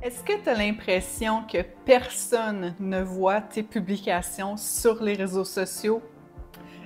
Est-ce que tu as l'impression que personne ne voit tes publications sur les réseaux sociaux?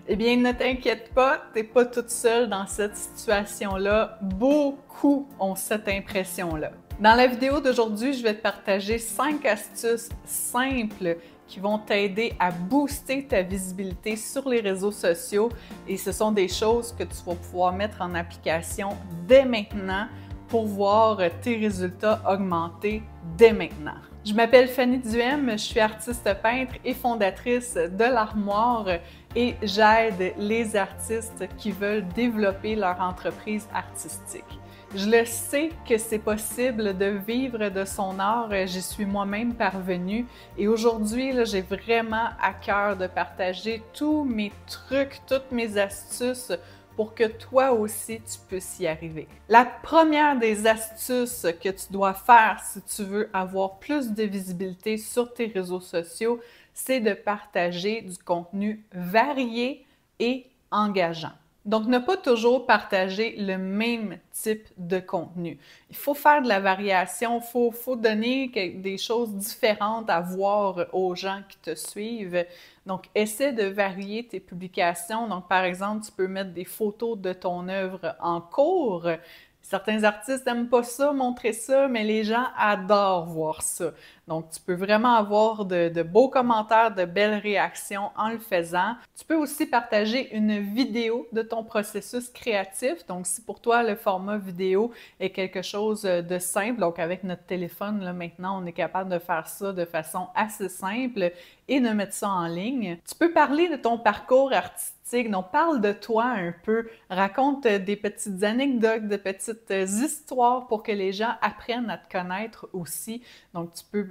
Eh bien, ne t'inquiète pas, tu n'es pas toute seule dans cette situation-là. Beaucoup ont cette impression-là. Dans la vidéo d'aujourd'hui, je vais te partager 5 astuces simples qui vont t'aider à booster ta visibilité sur les réseaux sociaux et ce sont des choses que tu vas pouvoir mettre en application dès maintenant pour voir tes résultats augmenter dès maintenant. Je m'appelle Fanny Duhem, je suis artiste peintre et fondatrice de l'Armoire et j'aide les artistes qui veulent développer leur entreprise artistique. Je le sais que c'est possible de vivre de son art, j'y suis moi-même parvenue et aujourd'hui, j'ai vraiment à cœur de partager tous mes trucs, toutes mes astuces pour que toi aussi tu puisses y arriver. La première des astuces que tu dois faire si tu veux avoir plus de visibilité sur tes réseaux sociaux, c'est de partager du contenu varié et engageant. Donc, ne pas toujours partager le même type de contenu. Il faut faire de la variation, il faut donner des choses différentes à voir aux gens qui te suivent. Donc, essaie de varier tes publications. Donc, par exemple, tu peux mettre des photos de ton œuvre en cours. Certains artistes n'aiment pas ça, montrer ça, mais les gens adorent voir ça. Donc, tu peux vraiment avoir de beaux commentaires, de belles réactions en le faisant. Tu peux aussi partager une vidéo de ton processus créatif. Donc, si pour toi, le format vidéo est quelque chose de simple, donc avec notre téléphone, là, maintenant, on est capable de faire ça de façon assez simple et de mettre ça en ligne. Tu peux parler de ton parcours artistique. Donc, parle de toi un peu, raconte des petites anecdotes, de petites histoires pour que les gens apprennent à te connaître aussi. Donc, tu peux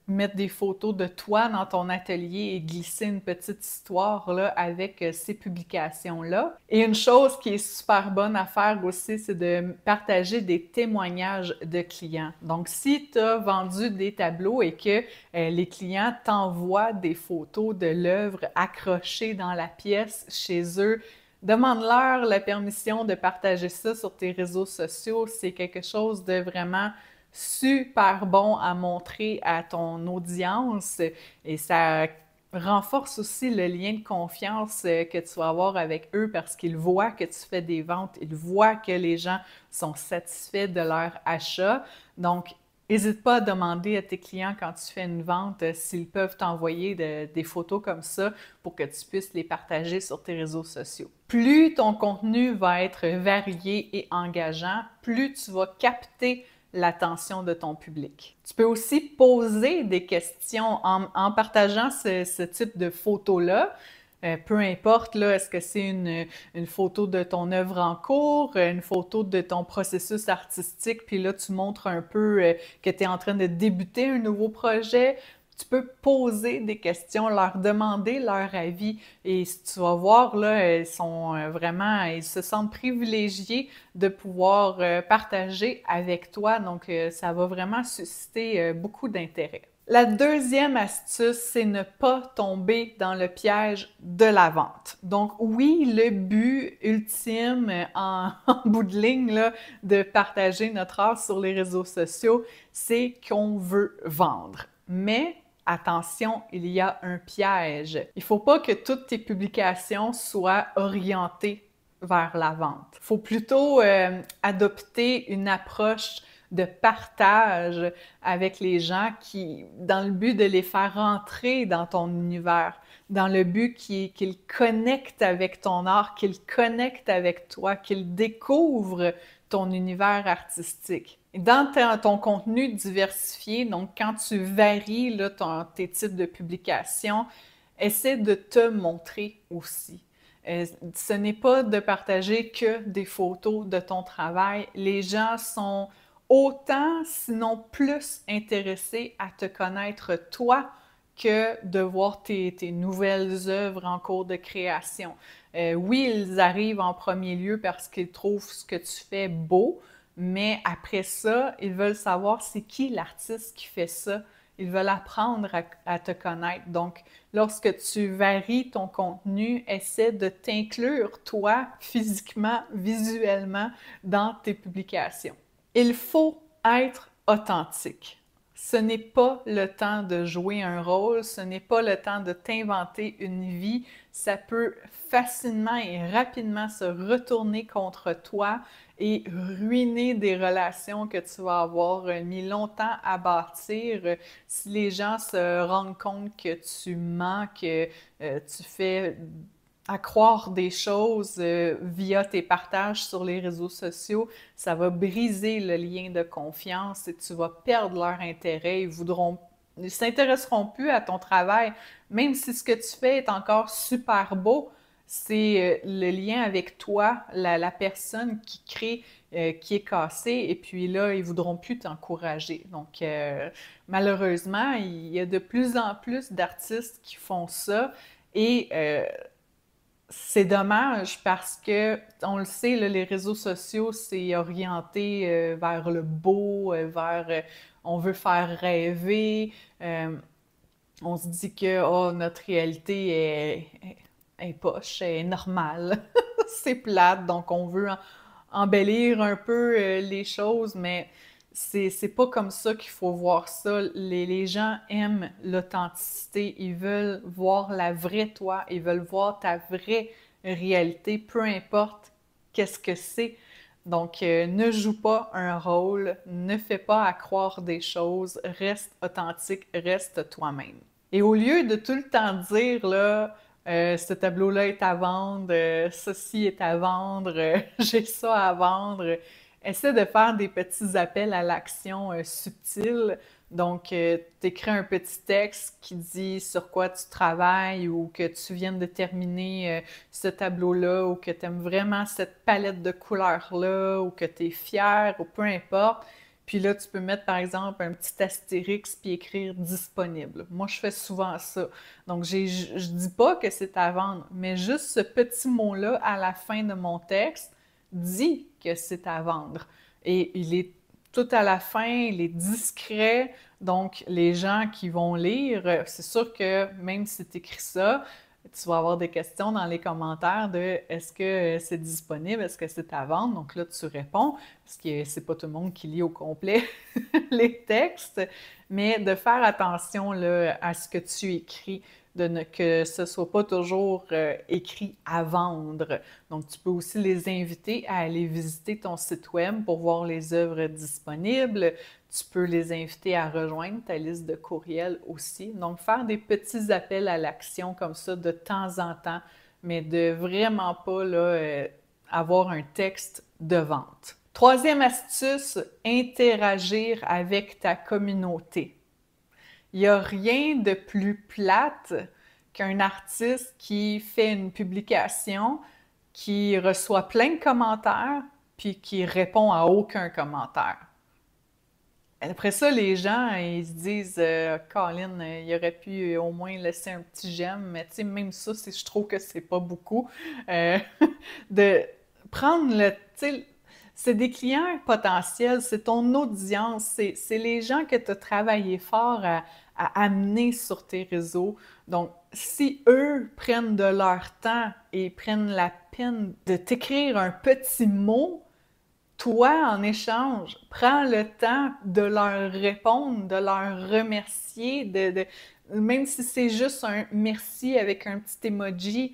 mettre des photos de toi dans ton atelier et glisser une petite histoire là, avec ces publications-là. Et une chose qui est super bonne à faire aussi, c'est de partager des témoignages de clients. Donc, si tu as vendu des tableaux et que les clients t'envoient des photos de l'œuvre accrochées dans la pièce chez eux, demande-leur la permission de partager ça sur tes réseaux sociaux. C'est quelque chose de vraiment super bon à montrer à ton audience et ça renforce aussi le lien de confiance que tu vas avoir avec eux parce qu'ils voient que tu fais des ventes, ils voient que les gens sont satisfaits de leur achat. Donc, n'hésite pas à demander à tes clients quand tu fais une vente s'ils peuvent t'envoyer des photos comme ça pour que tu puisses les partager sur tes réseaux sociaux. Plus ton contenu va être varié et engageant, plus tu vas capter l'attention de ton public. Tu peux aussi poser des questions en partageant ce type de photos-là. Peu importe, là, est-ce que c'est une photo de ton œuvre en cours, une photo de ton processus artistique, puis là, tu montres un peu que tu es en train de débuter un nouveau projet. Tu peux poser des questions, leur demander leur avis et tu vas voir, là, ils sont vraiment, ils se sentent privilégiés de pouvoir partager avec toi. Donc, ça va vraiment susciter beaucoup d'intérêt. La deuxième astuce, c'est ne pas tomber dans le piège de la vente. Donc oui, le but ultime en bout de ligne là, de partager notre art sur les réseaux sociaux, c'est qu'on veut vendre. Mais attention, il y a un piège. Il ne faut pas que toutes tes publications soient orientées vers la vente. Il faut plutôt adopter une approche de partage avec les gens dans le but de les faire rentrer dans ton univers, dans le but qu'ils connectent avec ton art, qu'ils connectent avec toi, qu'ils découvrent ton univers artistique. Dans ton contenu diversifié, donc quand tu varies là, tes types de publications, essaie de te montrer aussi. Ce n'est pas de partager que des photos de ton travail. Les gens sont autant, sinon plus intéressés à te connaître toi que de voir tes nouvelles œuvres en cours de création. Oui, ils arrivent en premier lieu parce qu'ils trouvent ce que tu fais beau, mais après ça, ils veulent savoir c'est qui l'artiste qui fait ça. Ils veulent apprendre à te connaître. Donc, lorsque tu varies ton contenu, essaie de t'inclure, toi, physiquement, visuellement, dans tes publications. Il faut être authentique. Ce n'est pas le temps de jouer un rôle, ce n'est pas le temps de t'inventer une vie. Ça peut facilement et rapidement se retourner contre toi et ruiner des relations que tu vas avoir mis longtemps à bâtir. Si les gens se rendent compte que tu mens, que tu fais à croire des choses via tes partages sur les réseaux sociaux, ça va briser le lien de confiance et tu vas perdre leur intérêt. Ils s'intéresseront plus à ton travail, même si ce que tu fais est encore super beau. C'est le lien avec toi, la personne qui crée, qui est cassée, et puis là, ils voudront plus t'encourager. Donc, malheureusement, il y a de plus en plus d'artistes qui font ça, et c'est dommage parce que, on le sait, là, les réseaux sociaux, c'est orienté vers le beau, on veut faire rêver. On se dit que oh, notre réalité est poche, est normale, c'est plate, donc on veut embellir un peu les choses, mais c'est pas comme ça qu'il faut voir ça. Les gens aiment l'authenticité, ils veulent voir la vraie toi, ils veulent voir ta vraie réalité, peu importe qu'est-ce que c'est. Donc, ne joue pas un rôle, ne fais pas à croire des choses, reste authentique, reste toi-même. Et au lieu de tout le temps dire, là, ce tableau-là est à vendre, ceci est à vendre, j'ai ça à vendre, essaie de faire des petits appels à l'action subtils. Donc, t'écris un petit texte qui dit sur quoi tu travailles ou que tu viens de terminer ce tableau-là ou que tu aimes vraiment cette palette de couleurs-là ou que tu es fier ou peu importe. Puis là, tu peux mettre, par exemple, un petit astérix puis écrire disponible. Moi, je fais souvent ça. Donc, je dis pas que c'est à vendre, mais juste ce petit mot-là à la fin de mon texte dit que c'est à vendre. Et il est tout à la fin, il est discret. Donc, les gens qui vont lire, c'est sûr que même si tu écris ça, tu vas avoir des questions dans les commentaires de est-ce que c'est disponible, est-ce que c'est à vendre? Donc là, tu réponds, parce que c'est pas tout le monde qui lit au complet les textes, mais de faire attention là, à ce que tu écris, que ce soit pas toujours écrit à vendre. Donc, tu peux aussi les inviter à aller visiter ton site web pour voir les œuvres disponibles. Tu peux les inviter à rejoindre ta liste de courriels aussi. Donc, faire des petits appels à l'action comme ça de temps en temps, mais de vraiment pas là, avoir un texte de vente. Troisième astuce, interagir avec ta communauté. Il n'y a rien de plus plate qu'un artiste qui fait une publication, qui reçoit plein de commentaires, puis qui répond à aucun commentaire. Après ça, les gens, ils se disent Colin, il aurait pu au moins laisser un petit j'aime, mais tu sais, même ça, je trouve que c'est pas beaucoup. Euh, de prendre le. Tu sais, c'est des clients potentiels, c'est ton audience, c'est les gens que tu as travaillé fort à amener sur tes réseaux. Donc, si eux prennent de leur temps et prennent la peine de t'écrire un petit mot, toi, en échange, prends le temps de leur répondre, de leur remercier, même si c'est juste un merci avec un petit emoji,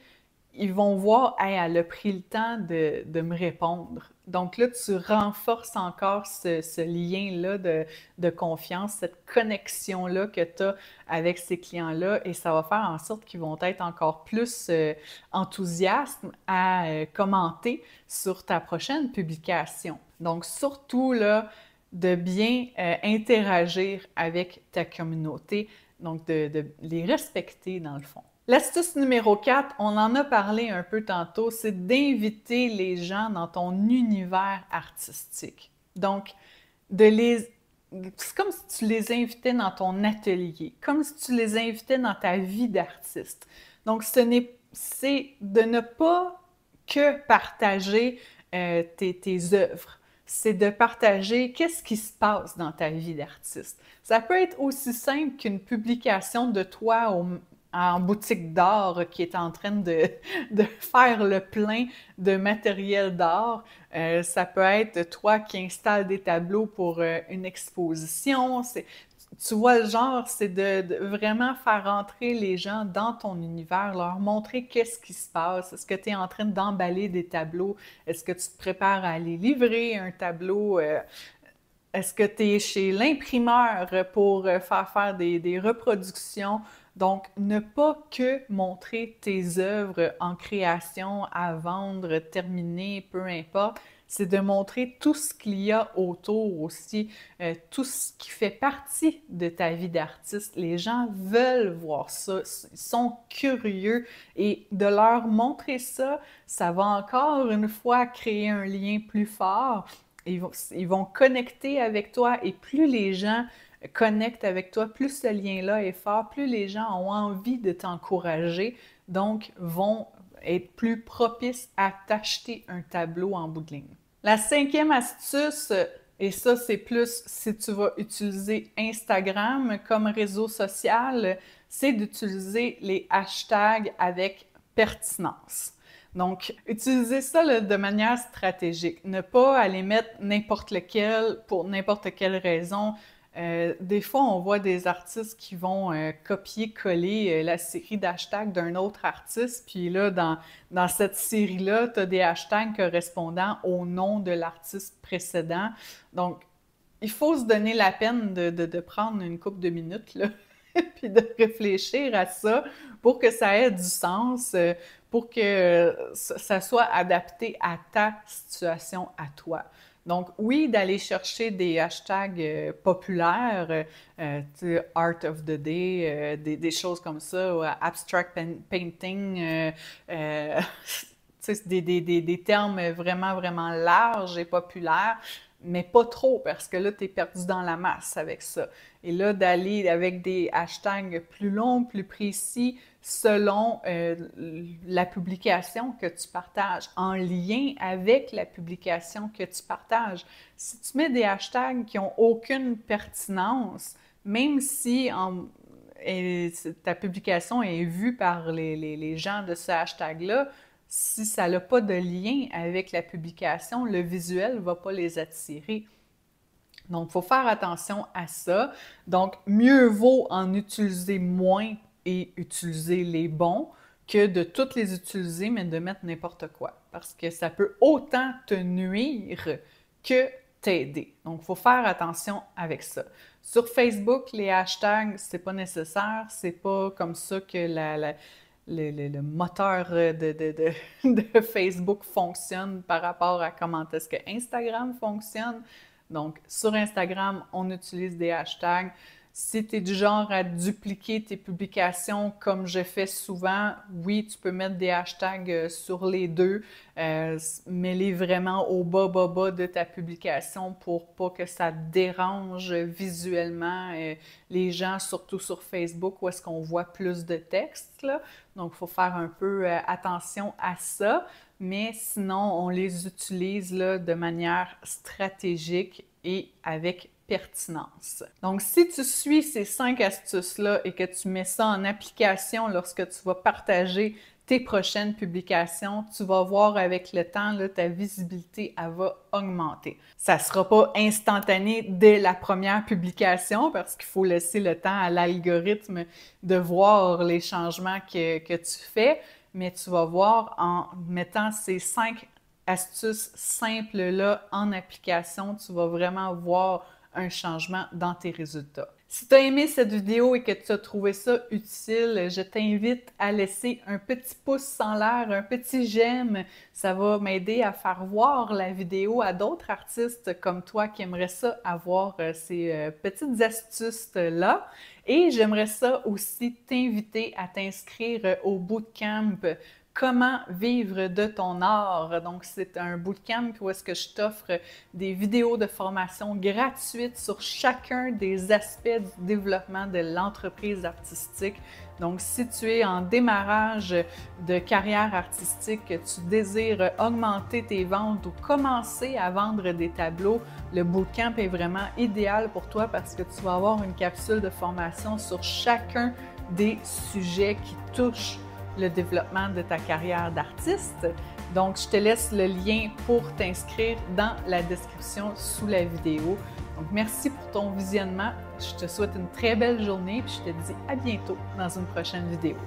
ils vont voir, hey, elle a pris le temps de me répondre. Donc là, tu renforces encore ce lien-là de confiance, cette connexion-là que tu as avec ces clients-là, et ça va faire en sorte qu'ils vont être encore plus enthousiastes à commenter sur ta prochaine publication. Donc surtout, là, de bien interagir avec ta communauté, donc de les respecter dans le fond. L'astuce numéro 4, on en a parlé un peu tantôt, c'est d'inviter les gens dans ton univers artistique. Donc, c'est comme si tu les invitais dans ton atelier, comme si tu les invitais dans ta vie d'artiste. Donc, c'est de ne pas que partager tes œuvres, c'est de partager qu'est-ce qui se passe dans ta vie d'artiste. Ça peut être aussi simple qu'une publication de toi en boutique d'art qui est en train de faire le plein de matériel d'art. Ça peut être toi qui installes des tableaux pour une exposition. tu vois le genre, c'est de vraiment faire rentrer les gens dans ton univers, leur montrer qu'est-ce qui se passe. Est-ce que tu es en train d'emballer des tableaux? Est-ce que tu te prépares à aller livrer un tableau? Est-ce que tu es chez l'imprimeur pour faire des reproductions? Donc, ne pas que montrer tes œuvres en création, à vendre, terminées, peu importe, c'est de montrer tout ce qu'il y a autour aussi, tout ce qui fait partie de ta vie d'artiste. Les gens veulent voir ça, ils sont curieux et de leur montrer ça, ça va encore une fois créer un lien plus fort. Ils vont connecter avec toi et plus les gens connectent avec toi, plus ce lien-là est fort, plus les gens ont envie de t'encourager, donc vont être plus propices à t'acheter un tableau en bout de ligne. La cinquième astuce, et ça c'est plus si tu vas utiliser Instagram comme réseau social, c'est d'utiliser les hashtags avec pertinence. Donc, utiliser ça là, de manière stratégique. Ne pas aller mettre n'importe lequel pour n'importe quelle raison. Des fois, on voit des artistes qui vont copier-coller la série d'hashtags d'un autre artiste, puis là, dans cette série-là, tu as des hashtags correspondant au nom de l'artiste précédent. Donc, il faut se donner la peine de prendre une couple de minutes, là, puis de réfléchir à ça pour que ça ait du sens, pour que ça soit adapté à ta situation, à toi. Donc, oui, d'aller chercher des hashtags populaires, Art of the Day, des choses comme ça, ou Abstract Painting, des termes vraiment, vraiment larges et populaires, mais pas trop, parce que là, tu es perdu dans la masse avec ça. Et là, d'aller avec des hashtags plus longs, plus précis, selon la publication que tu partages, en lien avec la publication que tu partages. Si tu mets des hashtags qui n'ont aucune pertinence, même si ta publication est vue par les gens de ce hashtag-là, si ça n'a pas de lien avec la publication, le visuel ne va pas les attirer. Donc, il faut faire attention à ça. Donc, mieux vaut en utiliser moins et utiliser les bons que de toutes les utiliser, mais de mettre n'importe quoi. Parce que ça peut autant te nuire que t'aider. Donc, il faut faire attention avec ça. Sur Facebook, les hashtags, c'est pas nécessaire. C'est pas comme ça que le moteur de Facebook fonctionne par rapport à comment est-ce que Instagram fonctionne. Donc, sur Instagram, on utilise des hashtags. Si tu es du genre à dupliquer tes publications comme je fais souvent, oui, tu peux mettre des hashtags sur les deux. Mets-les vraiment au bas de ta publication pour pas que ça dérange visuellement les gens, surtout sur Facebook où est-ce qu'on voit plus de texte, là. Donc, il faut faire un peu attention à ça. Mais sinon, on les utilise là, de manière stratégique et avec pertinence. Donc, si tu suis ces 5 astuces-là et que tu mets ça en application lorsque tu vas partager tes prochaines publications, tu vas voir avec le temps, là, ta visibilité, elle va augmenter. Ça ne sera pas instantané dès la première publication parce qu'il faut laisser le temps à l'algorithme de voir les changements que tu fais, mais tu vas voir en mettant ces 5 astuces simples-là en application, tu vas vraiment voir un changement dans tes résultats. Si tu as aimé cette vidéo et que tu as trouvé ça utile, je t'invite à laisser un petit pouce en l'air, un petit j'aime. Ça va m'aider à faire voir la vidéo à d'autres artistes comme toi qui aimeraient ça avoir ces petites astuces-là. Et j'aimerais ça aussi t'inviter à t'inscrire au bootcamp Comment vivre de ton art. Donc, c'est un bootcamp où est-ce que je t'offre des vidéos de formation gratuites sur chacun des aspects du développement de l'entreprise artistique. Donc, si tu es en démarrage de carrière artistique, que tu désires augmenter tes ventes ou commencer à vendre des tableaux, le bootcamp est vraiment idéal pour toi parce que tu vas avoir une capsule de formation sur chacun des sujets qui touchent le développement de ta carrière d'artiste. Donc, je te laisse le lien pour t'inscrire dans la description sous la vidéo. Donc, merci pour ton visionnement. Je te souhaite une très belle journée, puis je te dis à bientôt dans une prochaine vidéo.